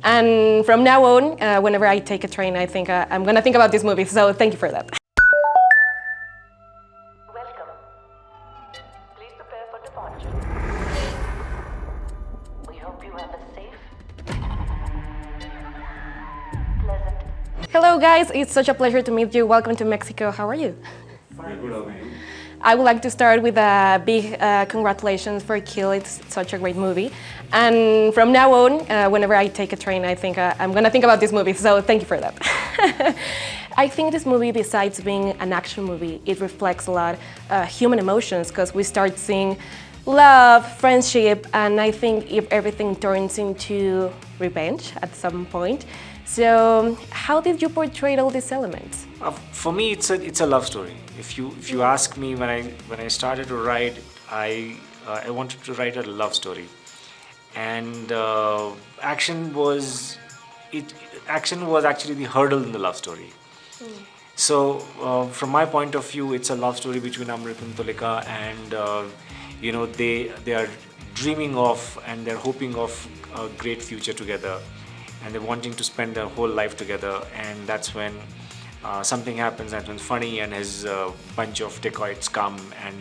And from now on, whenever I take a train, I think I'm gonna think about this movie, so thank you for that. Welcome. Please prepare for departure. We hope you have a safe, pleasant. Hello guys, it's such a pleasure to meet you. Welcome to Mexico. How are you? Fine. Good, how are you? I would like to start with a big congratulations for Kill. It's such a great movie. And from now on, whenever I take a train, I think I'm gonna think about this movie, so thank you for that. I think this movie, besides being an action movie, it reflects a lot human emotions, because we start seeing love, friendship, and I think if everything turns into revenge at some point. So how did you portray all these elements? For me, it's a love story. If you ask me, when I started to write, I wanted to write a love story, and action was actually the hurdle in the love story. So from my point of view, it's a love story between Amrit and Tulika, and they are dreaming of and they're hoping of a great future together, and they're wanting to spend their whole life together. And that's when something happens, that's when Funny and his bunch of dacoits come, and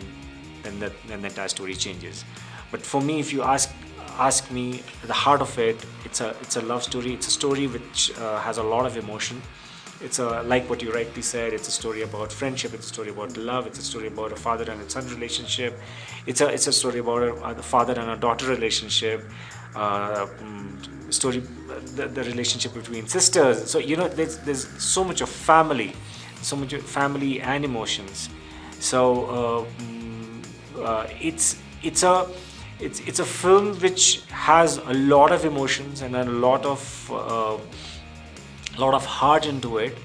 then the entire story changes. But for me, if you ask me, at the heart of it, it's a love story. It's a story which has a lot of emotion. It's like what you rightly said, it's a story about friendship, it's a story about love, it's a story about a father and a son relationship, it's a story about a father and a daughter relationship, the relationship between sisters. So there's so much of family and emotions. So it's a film which has a lot of emotions and a lot of heart into it,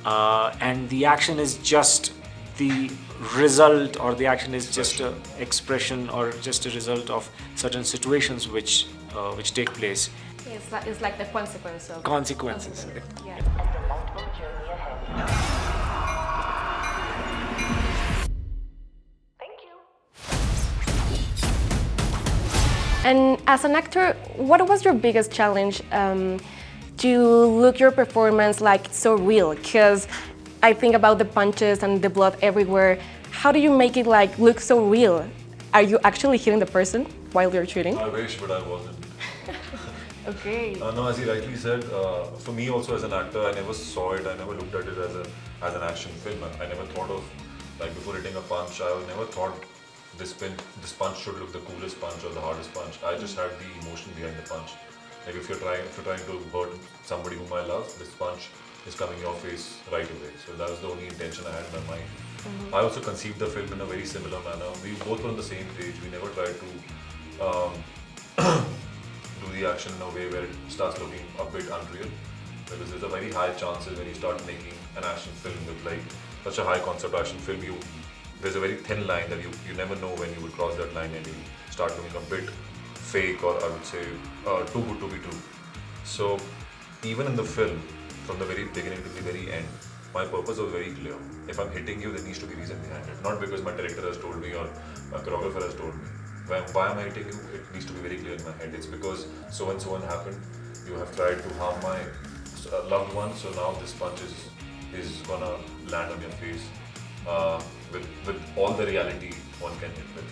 and the action is just the result, or the action is just an expression or just a result of certain situations which take place. It's like the consequence of Consequences. Yeah. A delightful journey ahead. Thank you. And as an actor, what was your biggest challenge to look your performance like so real? Because I think about the punches and the blood everywhere. How do you make it like look so real? Are you actually hitting the person while you're shooting? I wish, but I wasn't. Okay. No, as he rightly said, for me also as an actor, I never saw it, I never looked at it as an action film. I never thought of, like before hitting a punch, I never thought this punch should look the coolest punch or the hardest punch. I just had the emotion behind the punch. Like if you're trying to hurt somebody whom I love, this punch is coming your face right away. So that was the only intention I had in my mind. I also conceived the film in a very similar manner. We both were on the same page. We never tried to do the action in a way where it starts looking a bit unreal, because there's a very high chance when you start making an action film with like such a high concept action film, there's a very thin line that you never know when you will cross that line and you start looking a bit fake, or I would say too good to be true. So even in the film, from the very beginning to the very end, my purpose was very clear. If I'm hitting you, there needs to be reason behind it. Not because my director has told me or my choreographer has told me. Why am I hitting you? It needs to be very clear in my head. It's because so and so happened. You have tried to harm my loved one, so now this punch is gonna land on your face with all the reality one can hit with.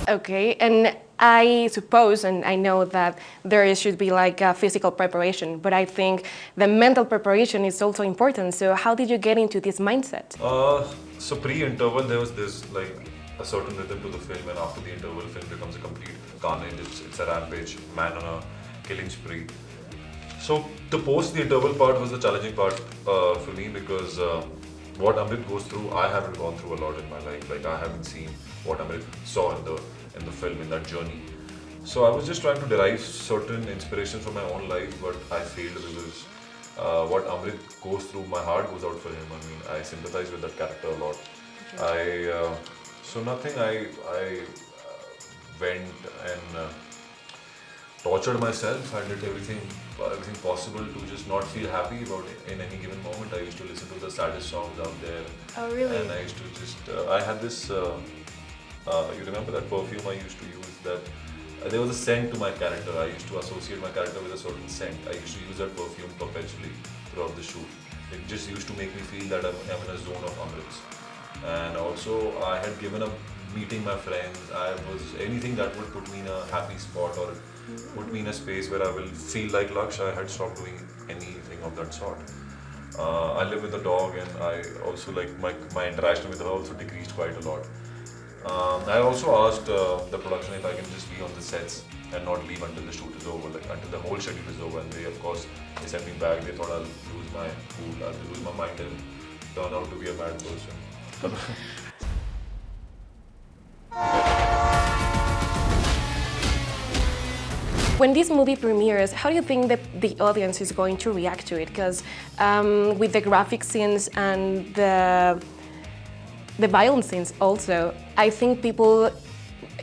Okay, and I suppose, and I know that there should be like a physical preparation, but I think the mental preparation is also important. So how did you get into this mindset? So pre-interval, there was this like a certain rhythm to the film, and after the interval, film becomes a complete carnage. It's a rampage, man on a killing spree. So the post the interval part was the challenging part for me, because what Amrit goes through, I haven't gone through a lot in my life. Like I haven't seen what Amrit saw in the film, in that journey. So I was just trying to derive certain inspiration from my own life, but I failed because what Amrit goes through, my heart goes out for him. I mean, I sympathize with that character a lot. I went and tortured myself. I did everything possible to just not feel happy about it in any given moment. I used to listen to the saddest songs out there. Oh, really? And I used to just, I had this You remember that perfume I used to use? That there was a scent to my character. I used to associate my character with a certain scent. I used to use that perfume perpetually throughout the shoot. It just used to make me feel that I'm in a zone of amrits. And also, I had given up meeting my friends. I was anything that would put me in a happy spot or put me in a space where I will feel like Laksh. I had stopped doing anything of that sort. I live with a dog, and I also like my interaction with her also decreased quite a lot. I also asked the production if I can just be on the sets and not leave until the shoot is over, like until the whole schedule is over. And they, of course, they sent me back. They thought I'll lose my cool, I'll lose my mind and turn out to be a bad person. When this movie premieres, how do you think that the audience is going to react to it? Because with the graphic scenes and the violent scenes also, I think people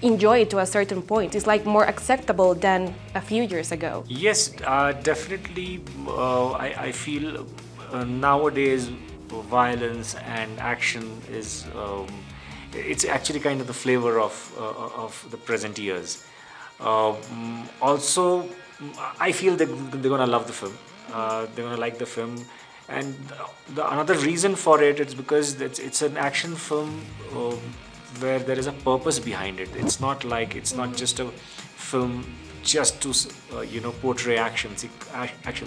enjoy it to a certain point. It's like more acceptable than a few years ago. Yes, definitely. I feel nowadays violence and action is it's actually kind of the flavor of the present years. Also, I feel that they're gonna love the film. They're gonna like the film, and another reason for it is because it's an action film where there is a purpose behind it. It's not just a film just to portray action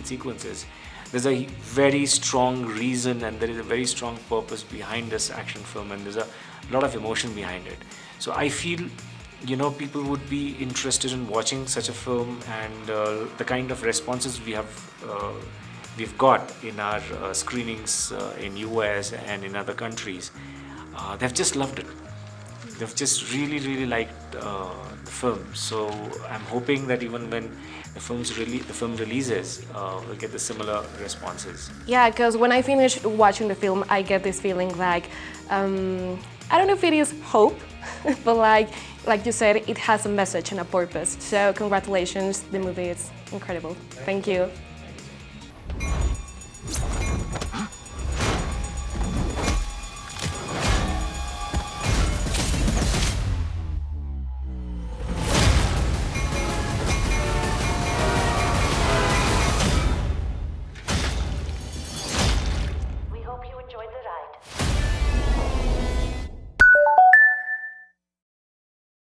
sequences. There's a very strong reason, and there is a very strong purpose behind this action film, and there's a lot of emotion behind it. So I feel people would be interested in watching such a film, and the kind of responses we've got in our screenings in US and in other countries, they've just loved it. They've just really liked the film. So I'm hoping that even when the film releases, we'll get the similar responses. Yeah, because when I finish watching the film, I get this feeling like, I don't know if it is hope, but like you said, it has a message and a purpose. So congratulations, the movie is incredible. Thank you.